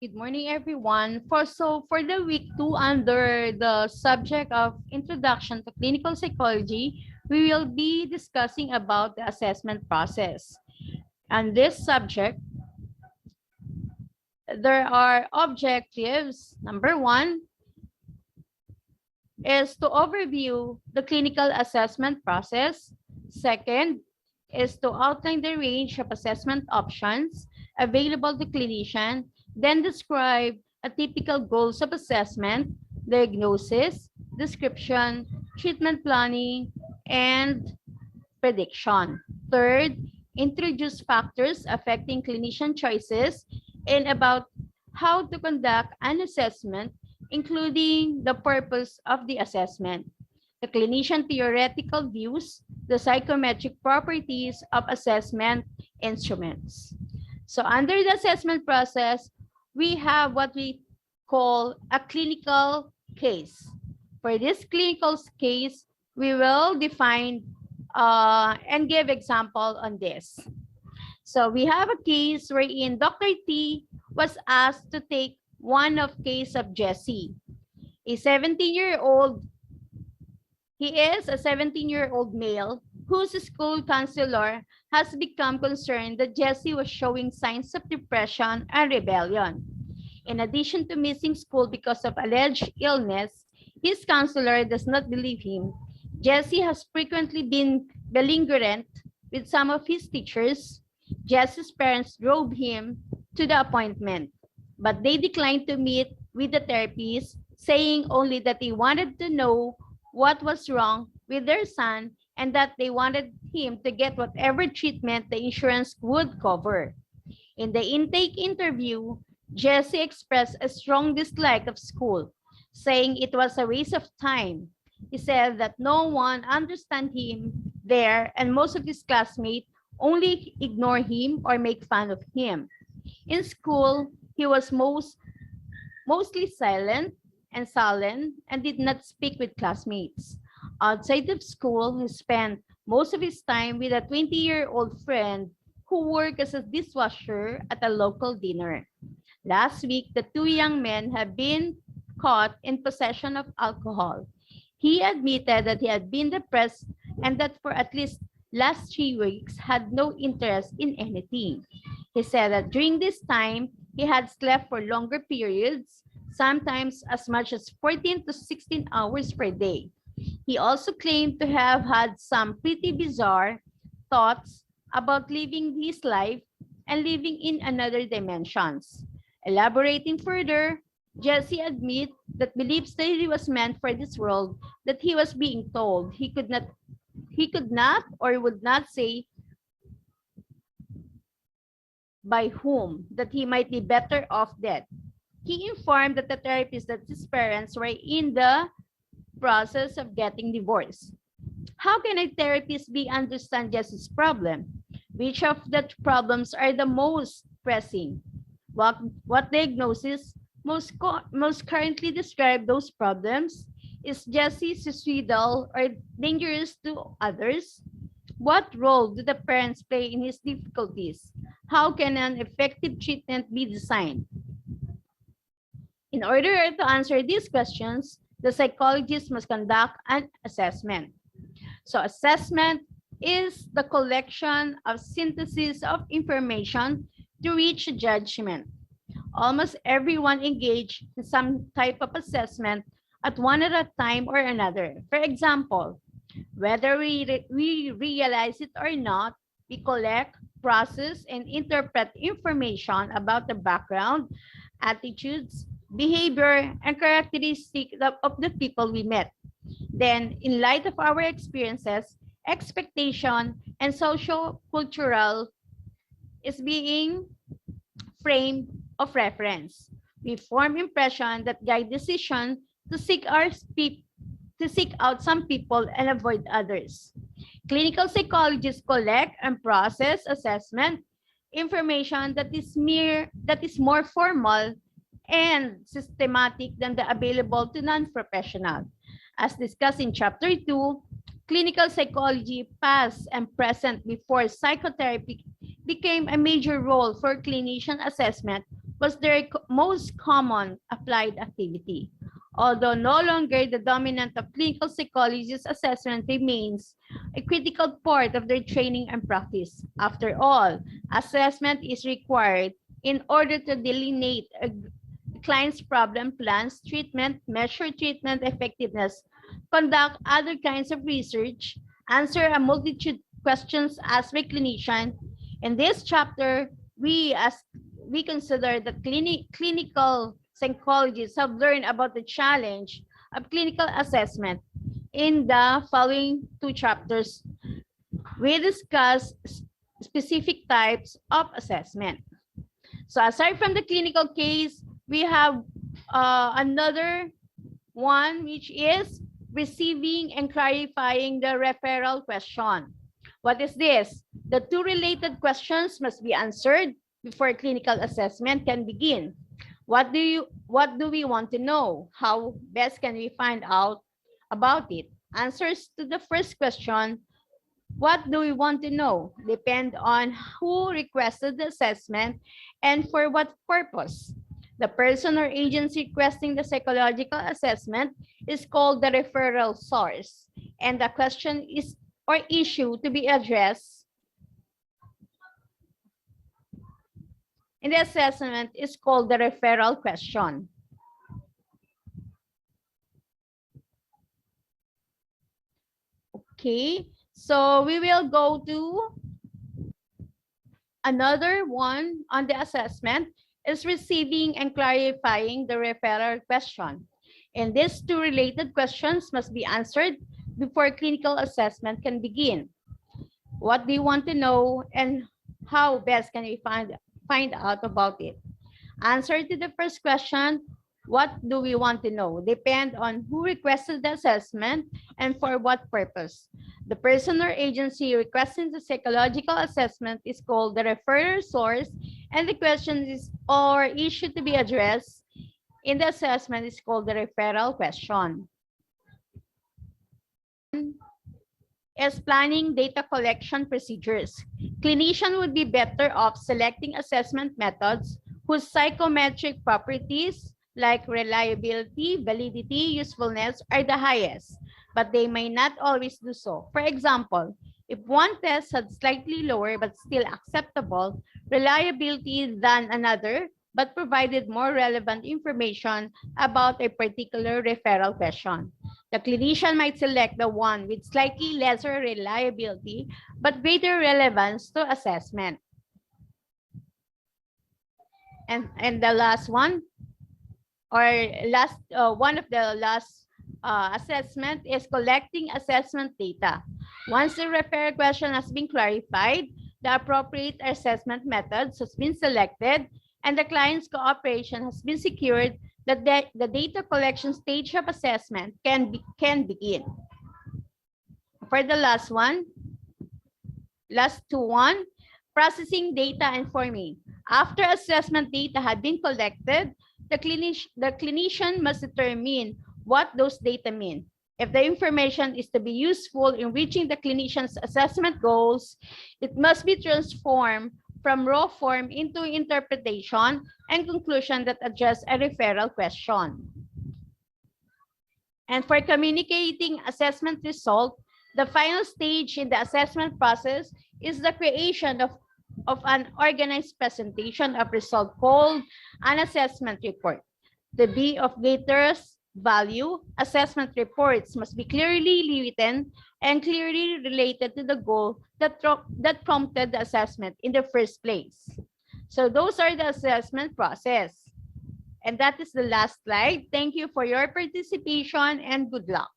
Good morning, everyone. For the week 2 under the subject of Introduction to Clinical Psychology, we will be discussing about the assessment process. On this subject, there are objectives. Number 1 is to overview the clinical assessment process. Second is to outline the range of assessment options available to clinician, then describe a typical goals of assessment, diagnosis, description, treatment planning, and prediction. Third, introduce factors affecting clinician choices and about how to conduct an assessment, including the purpose of the assessment, the clinician theoretical views, the psychometric properties of assessment instruments. So under the assessment process, we have what we call a clinical case. For this clinical case, we will define and give example on this. So we have a case wherein Dr. T was asked to take one of case of Jesse, a 17-year-old. He is a 17-year-old male whose school counselor has become concerned that Jesse was showing signs of depression and rebellion. In addition to missing school because of alleged illness, his counselor does not believe him. Jesse has frequently been belligerent with some of his teachers. Jesse's parents drove him to the appointment, but they declined to meet with the therapist, saying only that they wanted to know what was wrong with their son and that they wanted him to get whatever treatment the insurance would cover. In the intake interview, Jesse expressed a strong dislike of school, saying it was a waste of time. He said that no one understood him there and most of his classmates only ignore him or make fun of him. In school, he was mostly silent and sullen and did not speak with classmates. Outside of school, he spent most of his time with a 20-year-old friend who worked as a dishwasher at a local dinner. Last week, the two young men have been caught in possession of alcohol. He admitted that he had been depressed and that for at least last 3 weeks had no interest in anything. He said that during this time, he had slept for longer periods, sometimes as much as 14 to 16 hours per day. He also claimed to have had some pretty bizarre thoughts about living his life and living in another dimensions. Elaborating further, Jesse admits that believes that he was meant for this world, that he was being told he could not or would not say by whom, that he might be better off dead. He informed that the therapist that his parents were in the process of getting divorced. How can a therapist be understand Jesse's problem? Which of the problems are the most pressing? What diagnosis most currently describe those problems? Is Jesse suicidal or dangerous to others? What role do the parents play in his difficulties? How can an effective treatment be designed? In order to answer these questions, the psychologist must conduct an assessment. So assessment is the collection of synthesis of information to reach judgment. Almost everyone engaged in some type of assessment at one at a time or another. For example, whether we realize it or not, we collect, process, and interpret information about the background, attitudes, behavior, and characteristics of the people we met. Then, in light of our experiences, expectation, and social-cultural is being frame of reference. We form impression that guide decision to seek out some people and avoid others. Clinical psychologists collect and process assessment information that is more formal and systematic than the available to non-professional. As discussed in Chapter 2, clinical psychology, past and present before psychotherapy, became a major role for clinician assessment was their most common applied activity. Although no longer the dominant of clinical psychology's assessment remains a critical part of their training and practice. After all, assessment is required in order to delineate a client's problem plans, treatment, measure treatment effectiveness, conduct other kinds of research, answer a multitude of questions asked by clinician. In this chapter, we consider that clinical psychologists have learned about the challenge of clinical assessment. In the following two chapters, we discuss specific types of assessment. So aside from the clinical case, we have another one, which is receiving and clarifying the referral question. What is this? The two related questions must be answered before clinical assessment can begin. What do we want to know? How best can we find out about it? Answers to the first question, what do we want to know, depend on who requested the assessment and for what purpose. The person or agency requesting the psychological assessment is called the referral source, and the question is or issue to be addressed in the assessment is called the referral question. Okay, so we will go to another one on the assessment is receiving and clarifying the referral question. And these two related questions must be answered before clinical assessment can begin. What do you want to know and how best can we find out about it? Answer to the first question, what do we want to know? Depend on who requested the assessment and for what purpose. The person or agency requesting the psychological assessment is called the referrer source, and the question is or issue to be addressed in the assessment is called the referral question. Is planning data collection procedures. Clinician would be better off selecting assessment methods whose psychometric properties like reliability, validity, usefulness are the highest, but they may not always do so. For example, if one test had slightly lower but still acceptable reliability than another, but provided more relevant information about a particular referral question, the clinician might select the one with slightly lesser reliability but greater relevance to assessment. And the last one, or last one of the last assessment is collecting assessment data. Once the referral question has been clarified, the appropriate assessment methods has been selected, and the client's cooperation has been secured, that the data collection stage of assessment can begin. For the last two, processing data and forming. After assessment data had been collected, the clinician must determine what those data mean. If the information is to be useful in reaching the clinician's assessment goals, it must be transformed from raw form into interpretation and conclusion that address a referral question. And for communicating assessment result, the final stage in the assessment process is the creation of an organized presentation of result called an assessment report. To be of greatest value, assessment reports must be clearly written and clearly related to the goal that prompted the assessment in the first place. So those are the assessment process. And that is the last slide. Thank you for your participation and good luck.